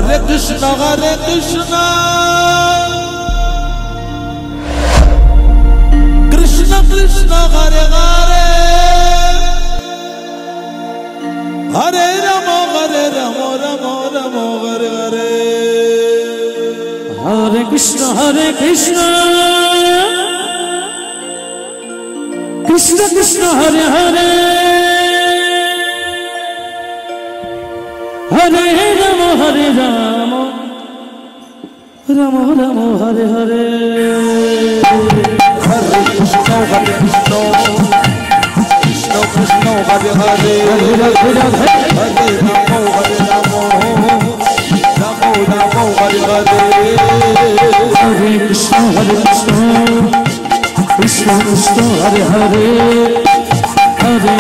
Hare Krishna Krishna Krishna Hare Hare Hare Rama Rama Rama Hare Hare Hare Krishna Krishna Krishna Hare Hare Hare Rama Rama Rama Hare Hare Hare Krishna Krishna Krishna Hare Hare Hare Rama Rama Hare Hare Hare Krishna Krishna Krishna Hare Hare Hare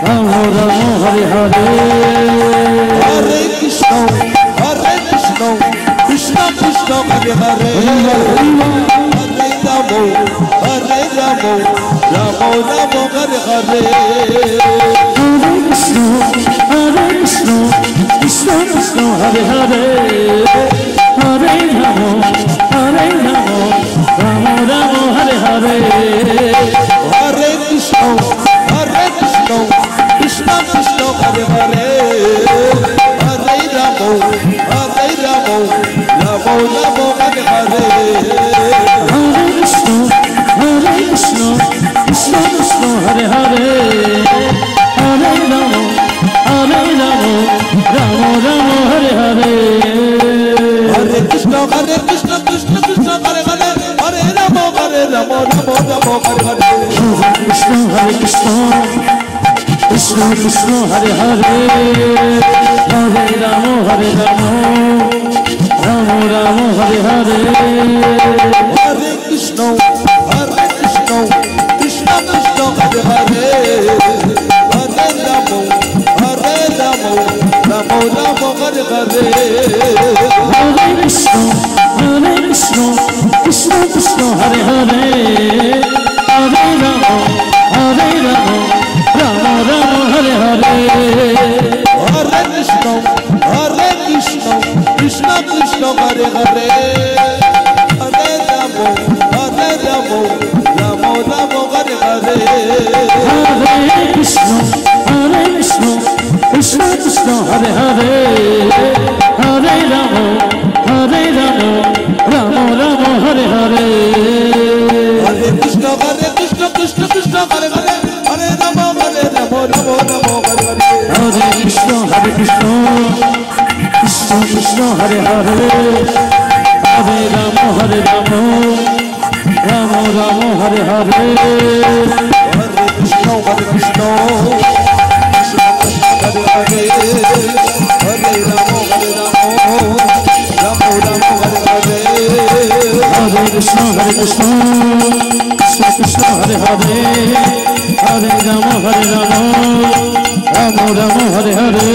Rama Rama Hare Hare Hare Krishna Krishna Krishna Hare Hare Hare Rama Rama Hare Hare Hare Krishna Krishna Krishna Hare Hare Hare Rama Rama Hare Hare Hare Krishna Krishna Krishna Hare Hare Hare Rama Rama Hare Hare Hare Krishna Krishna Krishna Hare Hare Hare Rama Rama Hare Hare Hare Krishna Krishna Krishna Hare Hare Hare Rama Rama Hare Hare Hare Krishna Krishna Krishna Hare Hare Hare Rama Rama Hare Hare Hare Krishna Krishna Krishna Hare Hare Hare Rama Rama Hare Hare Hare Krishna Krishna Krishna Hare Hare Hare Rama Rama Hare Hare Hare Krishna Krishna Krishna Hare Hare Hare Rama Rama Hare Hare Hare Krishna Krishna Krishna Hare Hare Hare Rama Rama Hare Hare Hare Krishna Krishna Krishna Hare Hare Hare Rama Hare Hare Hare Krishna Krishna Krishna Hare Hare Hare Rama Rama Hare Hare Hare Krishna Krishna Hare Hare Hare Rama Rama Hare Hare Hare Krishna Krishna Krishna Hare Hare Hare Rama Rama Hare Hare